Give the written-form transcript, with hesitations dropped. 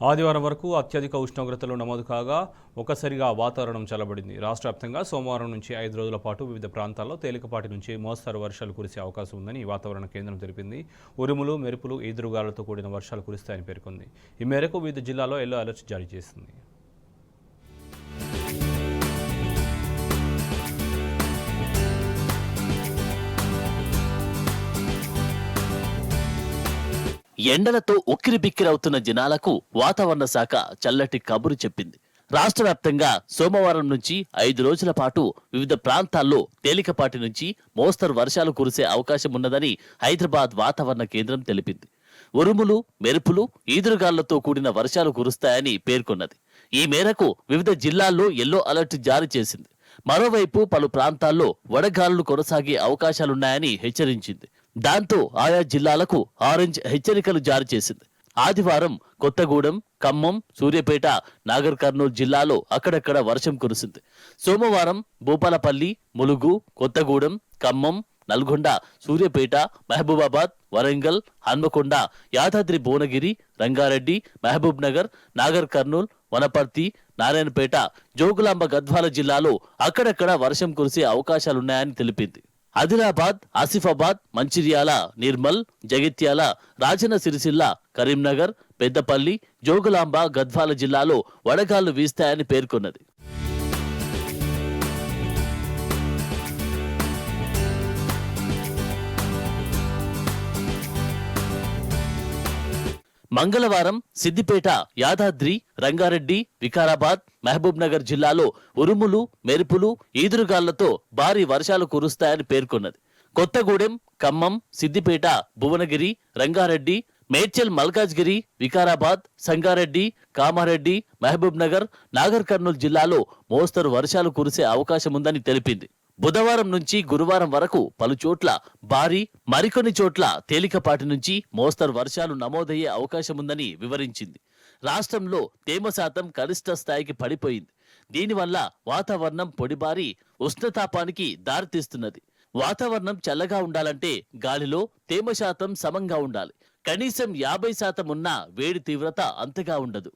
ఆదివారం వరకు అత్యధిక ఉష్ణోగ్రతలు నమోదు కాగా ఒకసారిగా వాతావరణం చల్లబడింది. రాష్ట్ర వ్యాప్తంగా సోమవారం నుంచి 5 రోజుల పాటు వివిధ ప్రాంతాల్లో తేలికపాటి నుంచి మోస్తరు వర్షాలు కురిసే అవకాశం ఉందని వాతావరణ కేంద్రం తెలిపింది. ఉరుములు, మెరుపులు, ఈదురుగాలులతో కూడిన వర్షాలు కురుస్తాయని పేర్కొంది. ఈ మేరకు వివిధ జిల్లాల్లో ఎల్లో అలర్ట్ జారీ చేసింది. ఎండలతో ఉక్కిరిబిక్కిరవుతున్న జనాలకు వాతావరణ శాఖ చల్లటి కబురు చెప్పింది. రాష్ట్ర వ్యాప్తంగా సోమవారం నుంచి 5 రోజుల పాటు వివిధ ప్రాంతాల్లో తేలికపాటి నుంచి మోస్తరు వర్షాలు కురిసే అవకాశం ఉన్నదని హైదరాబాద్ వాతావరణ కేంద్రం తెలిపింది. ఉరుములు, మెరుపులు, ఈదురుగాళ్లతో కూడిన వర్షాలు కురుస్తాయని పేర్కొన్నది. ఈ మేరకు వివిధ జిల్లాల్లో ఎల్లో అలర్ట్ జారీ చేసింది. మరోవైపు పలు ప్రాంతాల్లో వడగాలులు కొనసాగే అవకాశాలున్నాయని హెచ్చరించింది. దాంతో ఆయా జిల్లాలకు ఆరెంజ్ హెచ్చరికలు జారీ చేసింది. ఆదివారం కొత్తగూడెం, ఖమ్మం, సూర్యాపేట, నాగర్ కర్నూలు జిల్లాలో అక్కడక్కడ వర్షం కురిసింది. సోమవారం భూపాలపల్లి, ములుగు, కొత్తగూడెం, ఖమ్మం, నల్గొండ, సూర్యాపేట, మహబూబాబాద్, వరంగల్, హన్మకొండ, యాదాద్రి భువనగిరి, రంగారెడ్డి, మహబూబ్ నగర్, నాగర్ కర్నూల్, వనపర్తి, నారాయణపేట, జోగులాంబ గద్వాల జిల్లాలో అక్కడక్కడ వర్షం కురిసే అవకాశాలున్నాయని తెలిపింది. ఆదిలాబాద్, ఆసిఫాబాద్, మంచిర్యాల, నిర్మల్, జగిత్యాల, రాజన్న సిరిసిల్ల, కరీంనగర్, పెద్దపల్లి, జోగులాంబ గద్వాల జిల్లాలో వడగాళ్లు వీస్తాయని పేర్కొన్నది. మంగళవారం సిద్దిపేట, యాదాద్రి, రంగారెడ్డి, వికారాబాద్, మహబూబ్ నగర్ జిల్లాలో ఉరుములు, మెరుపులు, ఈదురుగాళ్లతో భారీ వర్షాలు కురుస్తాయని పేర్కొన్నది. కొత్తగూడెం, ఖమ్మం, సిద్దిపేట, భువనగిరి, రంగారెడ్డి, మేడ్చల్, మల్కాజ్గిరి, వికారాబాద్, సంగారెడ్డి, కామారెడ్డి, మహబూబ్ నగర్, నాగర్ కర్నూలు జిల్లాలో మోస్తరు వర్షాలు కురిసే అవకాశముందని తెలిపింది. బుధవారం నుంచి గురువారం వరకు పలు చోట్ల భారీ, మరికొన్ని చోట్ల తేలికపాటి నుంచి మోస్తరు వర్షాలు నమోదయ్యే అవకాశముందని వివరించింది. రాష్ట్రంలో తేమ శాతం కనిష్ట స్థాయికి పడిపోయింది. దీనివల్ల వాతావరణం పొడిబారి ఉష్ణతాపానికి దారితీస్తున్నది. వాతావరణం చల్లగా ఉండాలంటే గాలిలో తేమ శాతం సమంగా ఉండాలి. కనీసం 50% ఉన్నా వేడి తీవ్రత అంతగా ఉండదు.